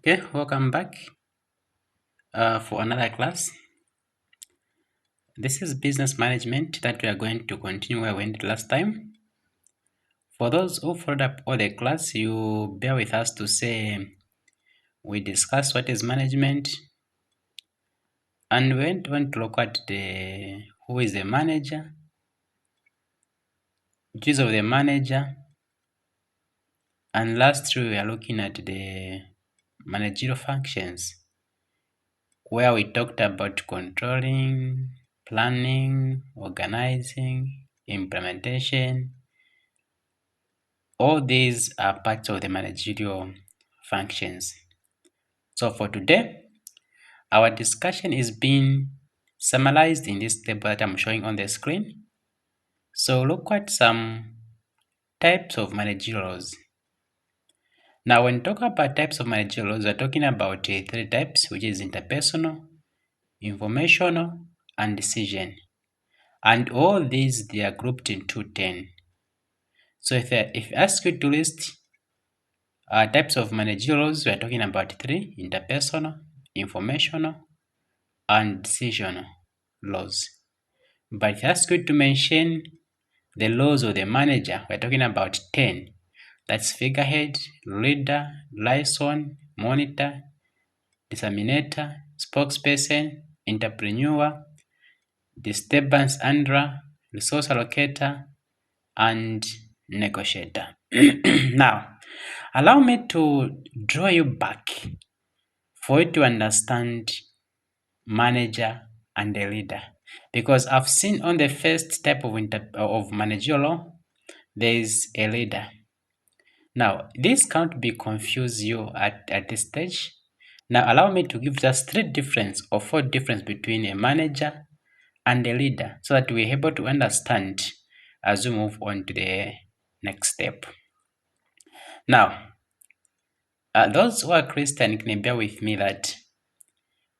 Okay, welcome back for another class. This is business management that we are going to continue where we ended last time. For those who followed up all the class, you bear with us to say we discussed what is management and we went on to look at who is the manager, duties of the manager, and lastly we are looking at the managerial functions where we talked about controlling, planning, organizing, implementation. All these are parts of the managerial functions. So for today, our discussion is being summarized in this table that I'm showing on the screen. So look at some types of managerial roles. Now, when talk about types of managerial roles, we're talking about three types, which is interpersonal, informational, and decision. And all these, they are grouped into 10. So if I ask you to list types of managerial roles, we are talking about three: interpersonal, informational, and decisional laws. But if I ask you to mention the laws of the manager, we're talking about 10. That's figurehead, leader, liaison, monitor, disseminator, spokesperson, entrepreneur, disturbance handler, resource allocator, and negotiator. Now, allow me to draw you back for you to understand manager and the leader, because I've seen on the first type of managerial there is a leader. Now, this can't be confuse you at this stage. Now, allow me to give just three difference or four difference between a manager and a leader so that we're able to understand as we move on to the next step. Now, those who are Christian can bear with me that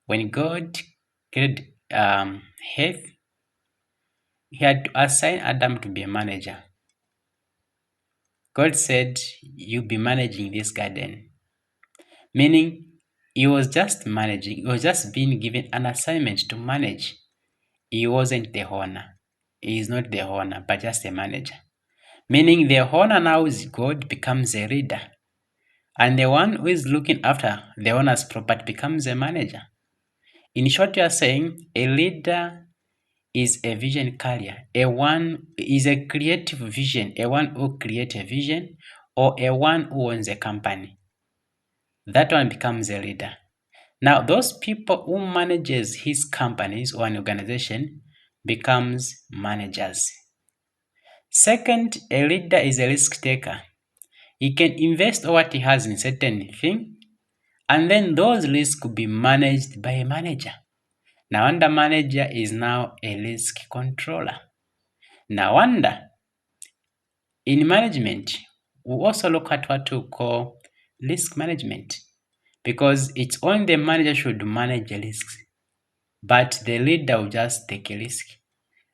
when God created Eve, he had to assign Adam to be a manager. God said, "You'll be managing this garden." Meaning, he was just managing, he was just being given an assignment to manage. He wasn't the owner. He is not the owner, but just a manager. Meaning, the owner now is God, becomes a leader. And the one who is looking after the owner's property becomes a manager. In short, you are saying a leader is a vision carrier. A one is a creative vision, a one who creates a vision, or a one who owns a company. That one becomes a leader. Now, those people who manages his companies or an organization becomes managers. Second, a leader is a risk taker. He can invest all what he has in certain thing, and then those risks could be managed by a manager. Now, under manager is now a risk controller. Now, under in management, we also look at what we call risk management, because it's only the manager should manage risks, but the leader will just take a risk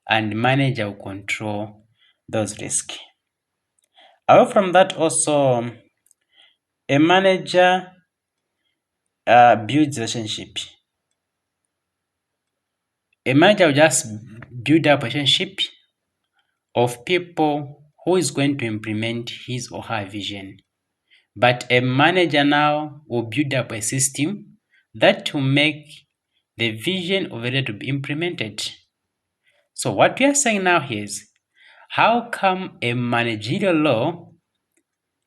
and manager will control those risks. Apart from that, also a manager builds relationship. A manager will just build a relationship of people who is going to implement his or her vision. But a manager now will build up a system that will make the vision of a leader to be implemented. So what we are saying now is, how come a managerial role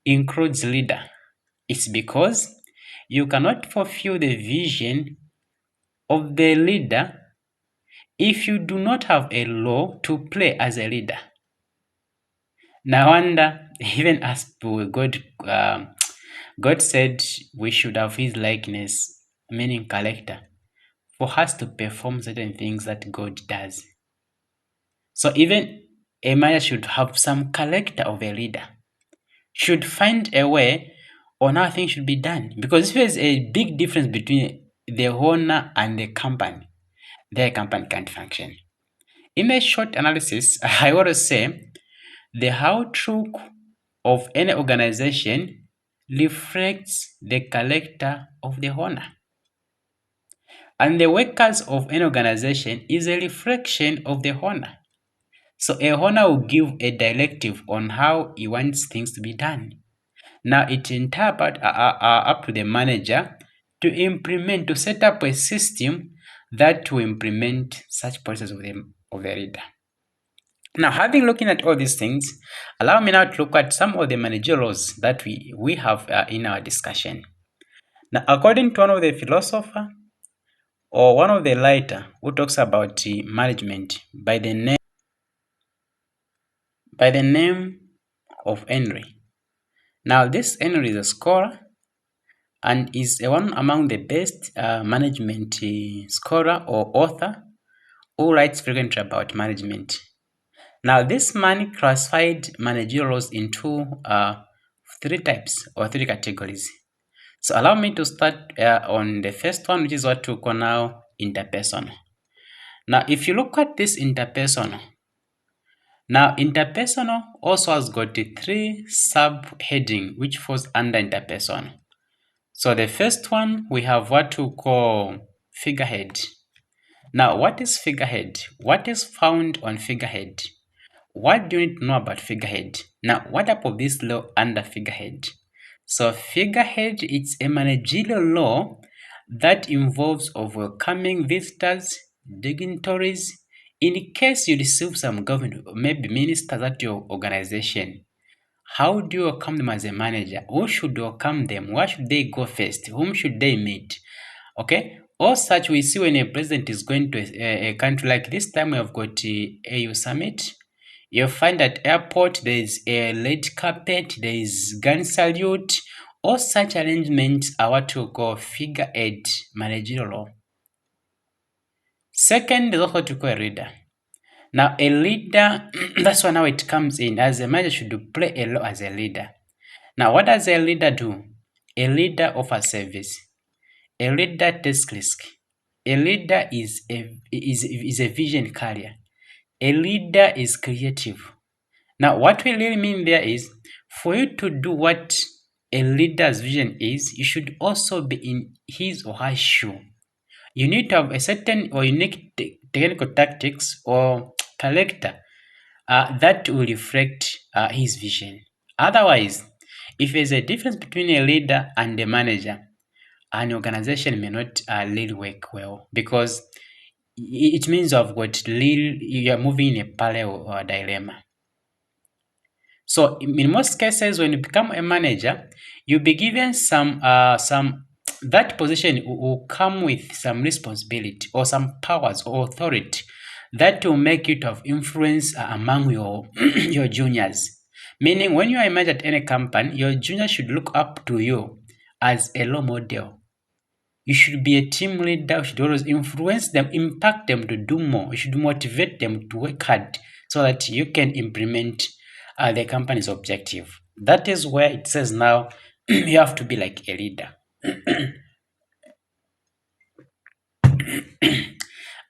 includes leader? It's because you cannot fulfill the vision of the leader if you do not have a role to play as a leader. No wonder, even as God said we should have his likeness, meaning character, for us to perform certain things that God does. So even a manager should have some character of a leader, should find a way on how things should be done. Because if there's a big difference between the owner and the company, their company can't function. In a short analysis, I want to say the how truth of any organization reflects the character of the owner. And the workers of an organization is a reflection of the owner. So a owner will give a directive on how he wants things to be done. Now it interpret up to the manager to implement, to set up a system that will implement such process of the leader. Now, having looking at all these things, allow me now to look at some of the managerial roles that we have in our discussion. Now, according to one of the philosopher or one of the writer who talks about management by the name of Henry. Now, this Henry is a scholar and is one among the best management scholar or author who writes frequently about management. Now, this man classified managerial roles into three types or three categories. So allow me to start on the first one, which is what we call now interpersonal. Now, if you look at this interpersonal, now interpersonal also has got three subheading which falls under interpersonal. So the first one, we have what we call figurehead. Now, what is figurehead? What is found on figurehead? What do you need to know about figurehead? Now, what type of this law under figurehead? So figurehead, it's a managerial law that involves of welcoming visitors, dignitaries. In case you receive some government, maybe ministers at your organization, how do you welcome them as a manager? Who should welcome them? Where should they go first? Whom should they meet? Okay, all such we see when a president is going to a country like this time we have got AU summit. You'll find at airport there is a red carpet, there is gun salute. All such arrangements are what we call figurehead managerial law. Second is what we call a leader. Now a leader, that's why now it comes in. As a manager should play a role as a leader. Now what does a leader do? A leader offers service. A leader takes risk. A leader is a vision carrier. A leader is creative. Now, what we really mean there is, for you to do what a leader's vision is, you should also be in his or her shoe. You need to have a certain or unique technical tactics or character that will reflect his vision. Otherwise, if there's a difference between a leader and a manager, an organization may not really work well because it means you are moving in a parallel or dilemma. So in most cases, when you become a manager, you'll be given that position will come with some responsibility or some powers or authority that will make you to have influence among your your juniors. Meaning, when you are a manager at any company, your juniors should look up to you as a role model. You should be a team leader. You should always influence them, impact them to do more. You should motivate them to work hard so that you can implement the company's objective. That is where it says now you have to be like a leader.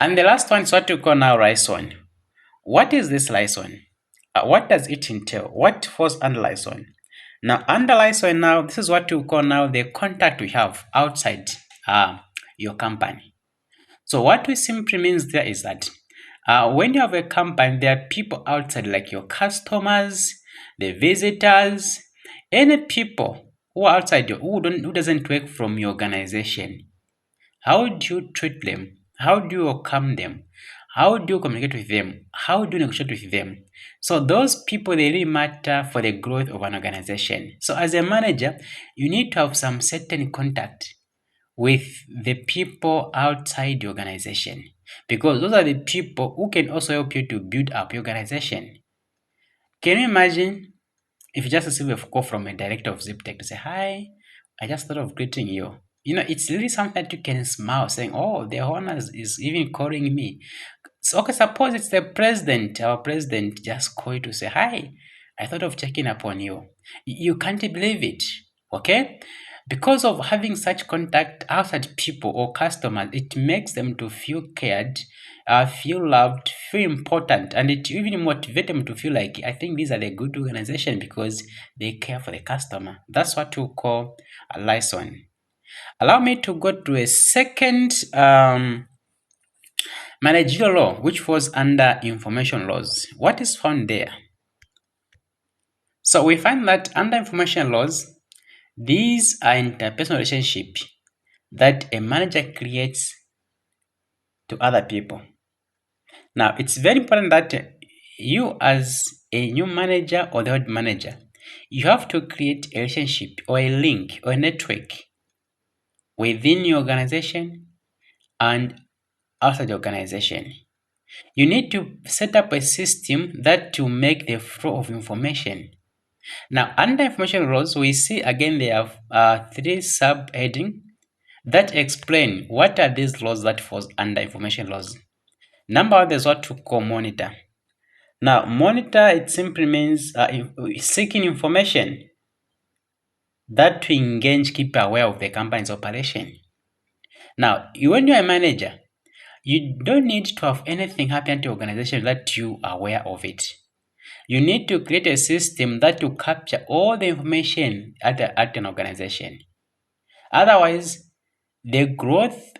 And the last one is what we call now liaison. What is this liaison? What does it entail? What falls under liaison? Now, under liaison now, this is what we call now the contact we have outside your company. So what we simply means there is that when you have a company, there are people outside like your customers, the visitors, any people who are outside you, who doesn't work from your organization. How do you treat them? How do you welcome them? How do you communicate with them? How do you negotiate with them? So those people, they really matter for the growth of an organization. So as a manager, you need to have some certain contact with the people outside the organization because those are the people who can also help you to build up your organization. Can you imagine if you just receive a call from a director of ZipTech to say, "Hi, I just thought of greeting you." You know, it's really something that you can smile saying, "Oh, the owner is even calling me." So, okay, suppose it's the president, our president just call you to say, "Hi, I thought of checking upon you." You can't believe it, okay? Because of having such contact outside people or customers, it makes them to feel cared, feel loved, feel important, and it even motivates them to feel like, I think these are the good organization because they care for the customer. That's what we call a liaison. Allow me to go to a second managerial law, which falls under information laws. What is found there? So we find that under information laws, these are interpersonal relationships that a manager creates to other people. Now, it's very important that you, as a new manager or the old manager, you have to create a relationship or a link or a network within your organization and outside the organization. You need to set up a system that to make the flow of information. Now, under information rules, we see again there are three subheading that explain what are these laws that falls under information laws. Number one is what to call monitor. Now, monitor, it simply means seeking information that to engage, keep aware of the company's operation. Now, when you're a manager, you don't need to have anything happen to your organization that you are aware of it. You need to create a system that will capture all the information at an organization. Otherwise, the growth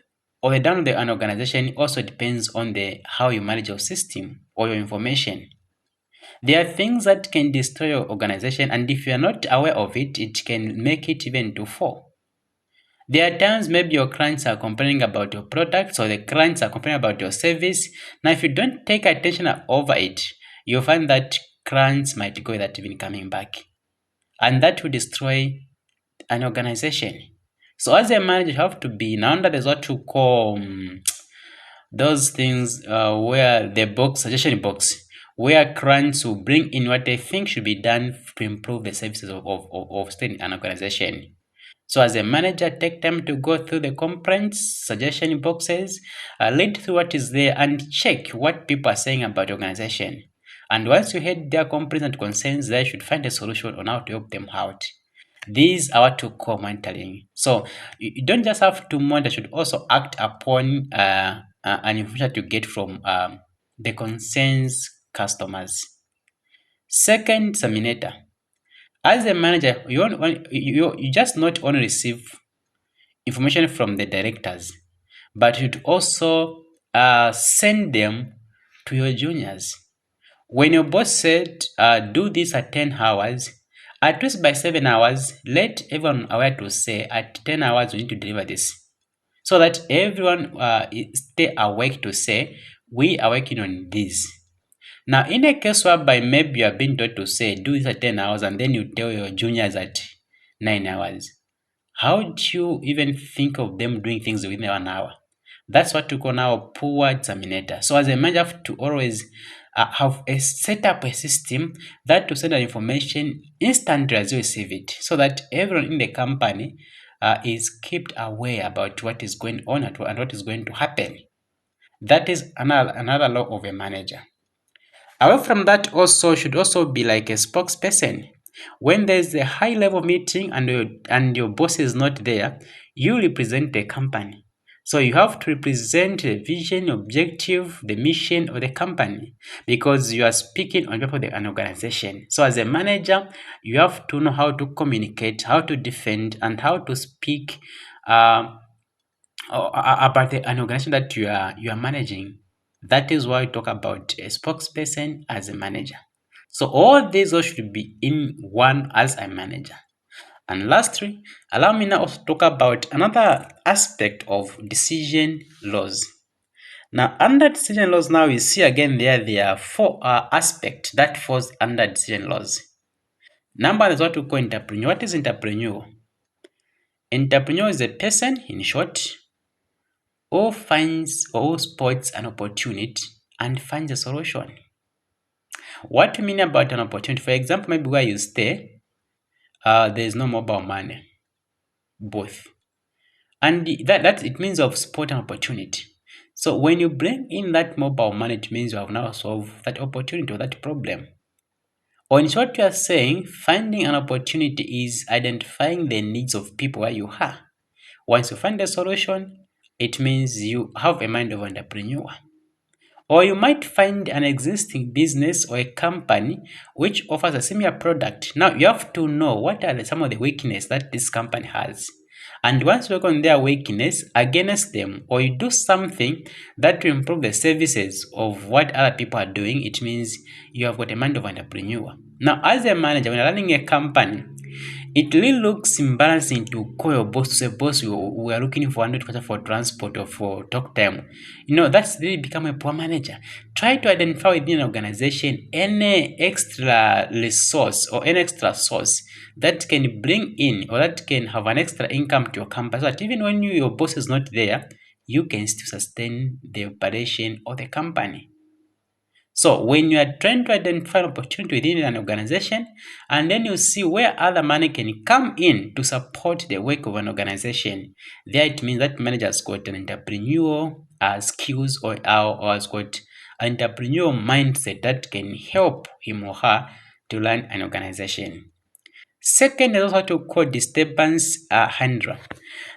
or the down of an organization also depends on how you manage your system or your information. There are things that can destroy your organization, and if you are not aware of it, it can make it even to fall. There are times maybe your clients are complaining about your products or the clients are complaining about your service. Now, if you don't take attention over it, you'll find that clients might go without even coming back. And that will destroy an organization. So as a manager, you have to be now under there's what to call those things where the box suggestion box, where clients will bring in what they think should be done to improve the services of an organization. So as a manager, take time to go through the complaints, suggestion boxes, read through what is there and check what people are saying about the organization. And once you hear their complaints and concerns, they should find a solution on how to help them out. These are what to call monitoring. So you don't just have to monitor, you should also act upon an information to get from the concerns customers. Second, disseminator. As a manager, you just not only receive information from the directors, but you'd also send them to your juniors. When your boss said, do this at 10 hours, at least by 7 hours, let everyone aware to say at 10 hours we need to deliver this. So that everyone stay awake to say, we are working on this. Now, in a case whereby maybe you are being told to say, do this at 10 hours, and then you tell your juniors at 9 hours, how do you even think of them doing things within 1 hour? That's what we call now poor disseminator. So as a manager, you have to always set up a system that to send an information instantly as you receive it, so that everyone in the company is kept aware about what is going on and what is going to happen. That is another law of a manager. Away from that, also should also be like a spokesperson. When there's a high level meeting and your boss is not there, you represent the company. So you have to represent the vision, objective, the mission of the company, because you are speaking on behalf of an organization. So as a manager, you have to know how to communicate, how to defend, and how to speak about an organization that you are managing. That is why we talk about a spokesperson as a manager. So all these all should be in one as a manager. And lastly, allow me now to talk about another aspect of decision laws. Now, under decision laws, now you see again there are four aspects that falls under decision laws. Number is what we call entrepreneur. What is entrepreneur? Entrepreneur is a person, in short, who finds or who spots an opportunity and finds a solution. What do you mean about an opportunity? For example, maybe where you stay, there is no mobile money, both. And that it means of spot an opportunity. So when you bring in that mobile money, it means you have now solved that opportunity or that problem. Or in short, you are saying finding an opportunity is identifying the needs of people where you are. Once you find a solution, it means you have a mind of entrepreneur. Or you might find an existing business or a company which offers a similar product. Now you have to know what are some of the weaknesses that this company has. And once you work on their weakness against them, or you do something that will improve the services of what other people are doing, it means you have got a mind of entrepreneur. Now, as a manager, when you're running a company, it really looks embarrassing to call your boss to say, boss, we are looking for 100 for transport or for talk time. That's really become a poor manager. Try to identify within an organization any extra resource or any extra source that can bring in or that can have an extra income to your company, so that even when your boss is not there, you can still sustain the operation of the company. So when you are trying to identify an opportunity within an organization, and then you see where other money can come in to support the work of an organization, there it means that manager has got an entrepreneurial skills or has got an entrepreneurial mindset that can help him or her to run an organization. Second is also to call disturbance handler.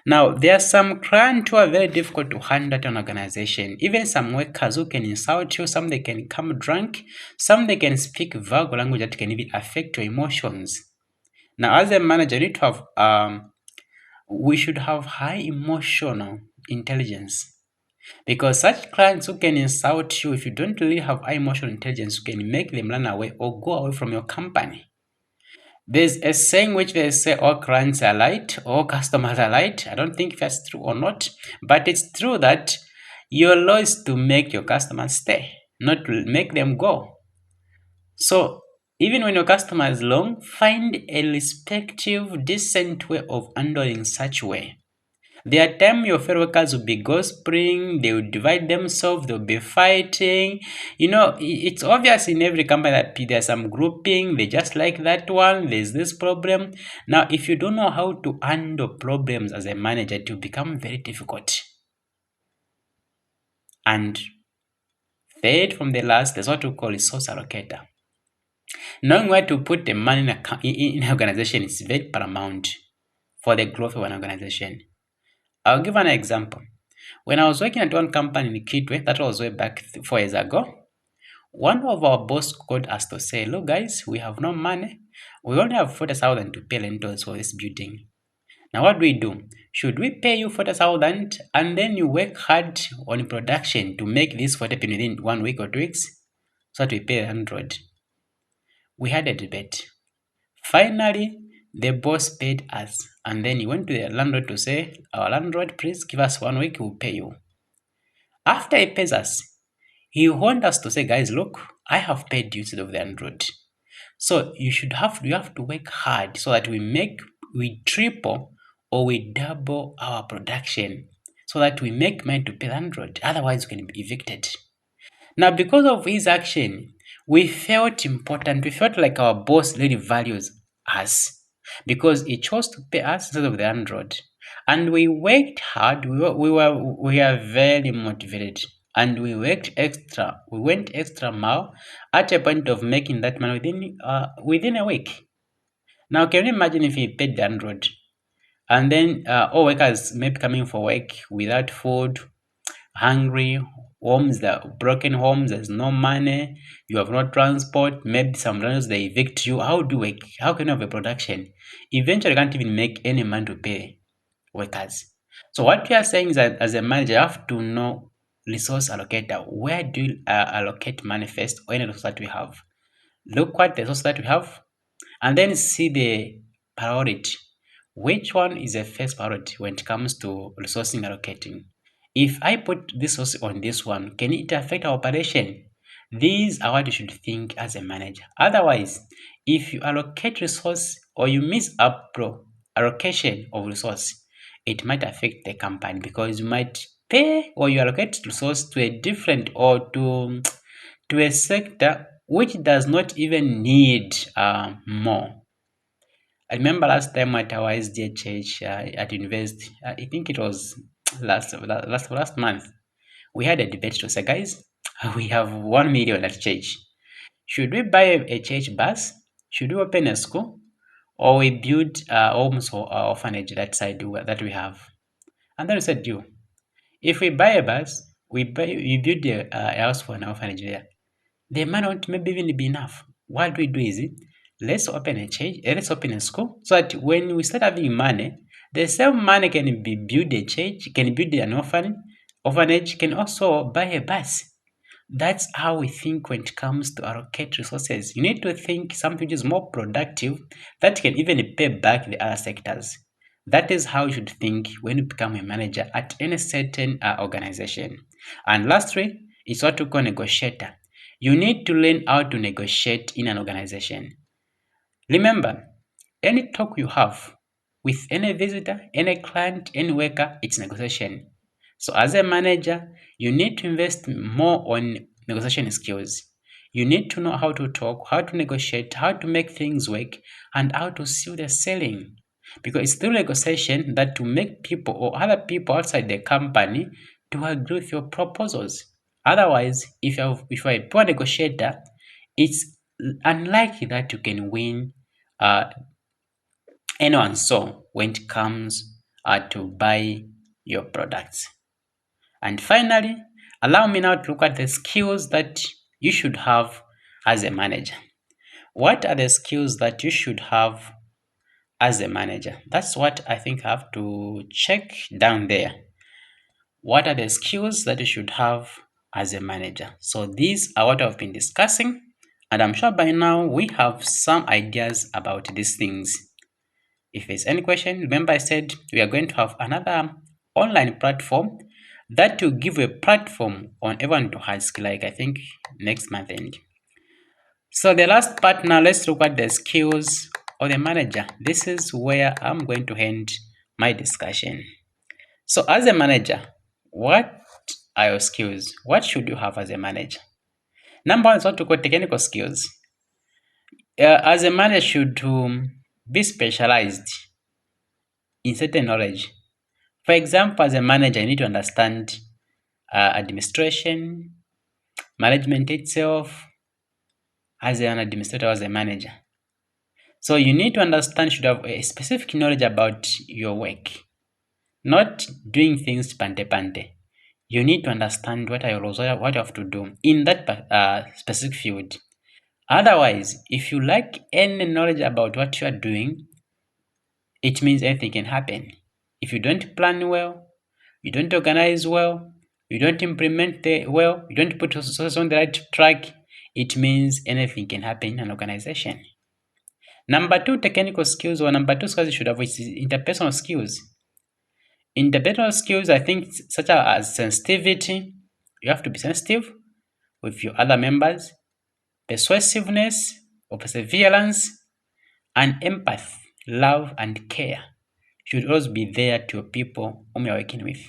Now, there are some clients who are very difficult to handle at an organization. Even some workers who can insult you, some they can come drunk, some they can speak vulgar language that can even affect your emotions. Now, as a manager, you need to have we should have high emotional intelligence, because such clients who can insult you, if you don't really have high emotional intelligence, you can make them run away or go away from your company. There's a saying which they say all clients are light, all customers are light. I don't think if that's true or not, but it's true that your law is to make your customers stay, not to make them go. So even when your customer is long, find a respective, decent way of handling such way. There are times your fellow workers will be gossiping, they will divide themselves, they'll be fighting. It's obvious in every company that there's some grouping, they just like that one, there's this problem. Now, if you don't know how to handle problems as a manager, it will become very difficult. And third from the last, there's what we call resource allocator. Knowing where to put the money in an organization is very paramount for the growth of an organization. I'll give an example. When I was working at one company in Kitwe, that was way back 4 years ago, one of our boss called us to say, look guys, we have no money. We only have 40,000 to pay rentals for this building. Now what do we do? Should we pay you 40,000 and then you work hard on production to make this 40 within 1 week or 2 weeks? So that we pay 100. We had a debate. Finally, the boss paid us, and then he went to the landlord to say, our landlord, please give us 1 week, we'll pay you. After he pays us, he wants us to say, guys, look, I have paid you instead of the 100. So you have to work hard so that we triple or we double our production so that we make money to pay the 100. Otherwise, we can be evicted. Now, because of his action, we felt important. We felt like our boss really values us because he chose to pay us instead of the 100. And we worked hard. We are very motivated, and we worked extra. We went extra mile at a point of making that money within a week. Now, can you imagine if he paid the 100, and then all workers maybe coming for work without food, hungry, homes that broken homes, there's no money, you have no transport, maybe some landlords they evict you. How can you have a production? Eventually you can't even make any money to pay workers. So what we are saying is that as a manager, you have to know resource allocator. Where do you allocate money first, or any resource that we have? Look what the resource that we have, and then see the priority. Which one is the first priority when it comes to resourcing allocating? If I put this resource on this one, can it affect our operation? These are what you should think as a manager. Otherwise, if you allocate resource or you miss up allocation of resource, it might affect the company because you might pay or you allocate resource to a different or to a sector which does not even need more. I remember last time at our SDA church at university, I think it was last month, we had a debate to say, guys, we have 1 million at church. Should we buy a church bus Should we open a school, or we build homes or orphanage that side that we have? And then we said, you, if we buy a bus, we build a house for an orphanage there. The money won't maybe even be enough. What we do is, let's open a church, let's open a school, so that when we start having money, the same money can be build a church, can build an orphanage, can also buy a bus. That's how we think when it comes to allocate resources. You need to think something which is more productive that can even pay back the other sectors. That is how you should think when you become a manager at any certain organization. And lastly, is what we call negotiator. You need to learn how to negotiate in an organization. Remember, any talk you have with any visitor, any client, any worker, it's negotiation. So as a manager, you need to invest more on negotiation skills. You need to know how to talk, how to negotiate, how to make things work, and how to sell the selling. Because it's through negotiation that to make people or other people outside the company to agree with your proposals. Otherwise, if you're a poor negotiator, it's unlikely that you can win uh, anyone so when it comes to buy your products. And finally, allow me now to look at the skills that you should have as a manager. What are the skills that you should have as a manager? That's what I think I have to check down there. What are the skills that you should have as a manager? So these are what I've been discussing, and I'm sure by now we have some ideas about these things. If there's any question, remember I said we are going to have another online platform that will give a platform on everyone to ask, like I think next month end. So the last part now, let's look at the skills of the manager. This is where I'm going to end my discussion. So as a manager, what are your skills? What should you have as a manager? Number one is what we call technical skills. As a manager should be specialized in certain knowledge. For example, as a manager, you need to understand administration, management itself, as an administrator, as a manager. So you need to understand, should have a specific knowledge about your work, not doing things pante pante. You need to understand what are your roles, what you have to do in that specific field. Otherwise, if you lack any knowledge about what you are doing, it means anything can happen. If you don't plan well, you don't organize well, you don't implement well, you don't put resources on the right track, it means anything can happen in an organization. Number two, technical skills, or number two skills you should have, which is interpersonal skills. Interpersonal skills, I think, such as sensitivity, you have to be sensitive with your other members, persuasiveness or perseverance, and empathy, love, and care should always be there to your people whom you're working with.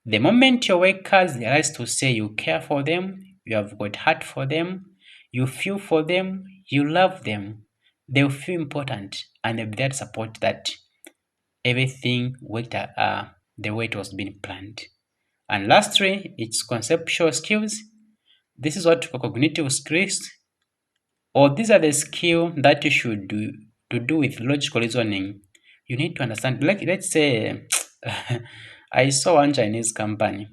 The moment your workers realize to say you care for them, you have got heart for them, you feel for them, you love them, they'll feel important and they'll be there to support that everything worked the way it was being planned. And lastly, it's conceptual skills. This is what we call cognitive skills, or these are the skills that you should do to do with logical reasoning. You need to understand, like let's say, I saw one Chinese company,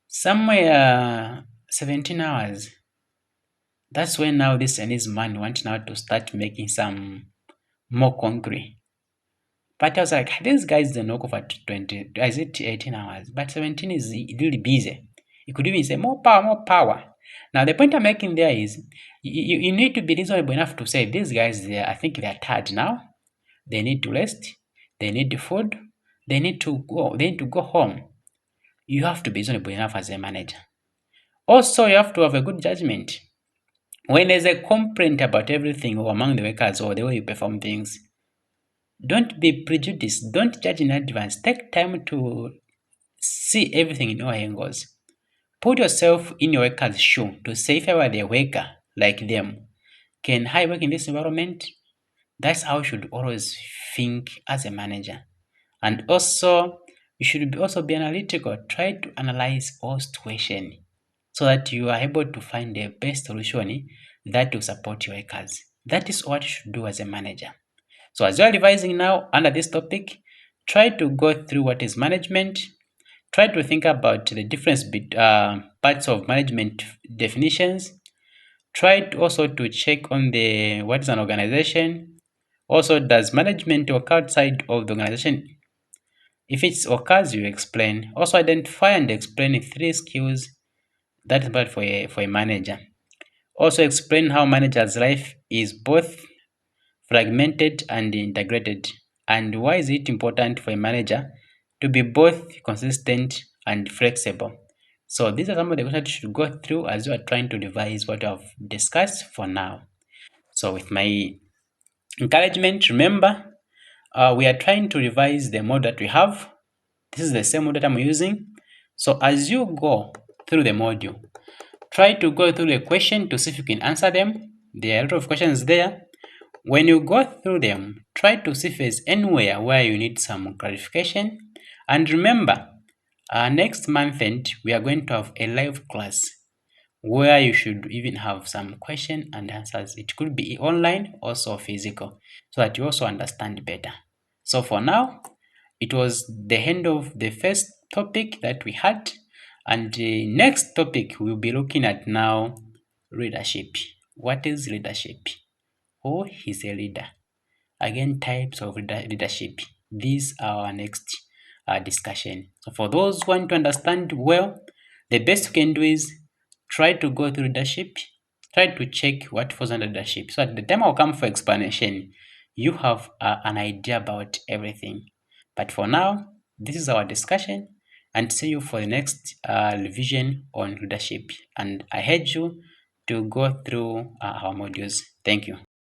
somewhere 17 hours. That's when now this Chinese man wants now to start making some more concrete. But I was like, these guys don't work for 20, is it 18 hours? But 17 is really busy. You could even say more power, more power. Now, the point I'm making there is you need to be reasonable enough to say these guys, I think they're tired now. They need to rest. They need food. They need to go home. You have to be reasonable enough as a manager. Also, you have to have a good judgment. When there's a complaint about everything or among the workers or the way you perform things, don't be prejudiced. Don't judge in advance. Take time to see everything in all angles. Put yourself in your worker's shoe to say, if I were the worker like them, can I work in this environment? That's how you should always think as a manager. And also, you should also be analytical. Try to analyze all situations so that you are able to find the best solution that will support your workers. That is what you should do as a manager. So as you are revising now under this topic, try to go through what is management. Try to think about the difference between parts of management definitions. Try to also to check on the what is an organization. Also, does management work outside of the organization? If it occurs, you explain. Also, identify and explain 3 skills that is bad for a manager. Also, explain how manager's life is both fragmented and integrated, and why is it important for a manager to be both consistent and flexible. So these are some of the questions you should go through as you are trying to revise what I've discussed for now. So with my encouragement, remember, we are trying to revise the model that we have. This is the same model that I'm using. So as you go through the module, try to go through the question to see if you can answer them. There are a lot of questions there. When you go through them, try to see if there's anywhere where you need some clarification. And remember, next month end, we are going to have a live class where you should even have some question and answers. It could be online, also physical, so that you also understand better. So for now, it was the end of the first topic that we had. And the next topic we'll be looking at now, leadership. What is leadership? Who is a leader? Again, types of leadership. These are our next discussion. So for those who want to understand well, the best you can do is try to go through leadership, try to check what falls under leadership. So at the time I'll come for explanation, you have an idea about everything. But for now, this is our discussion, and see you for the next revision on leadership. And I urge you to go through our modules. Thank you.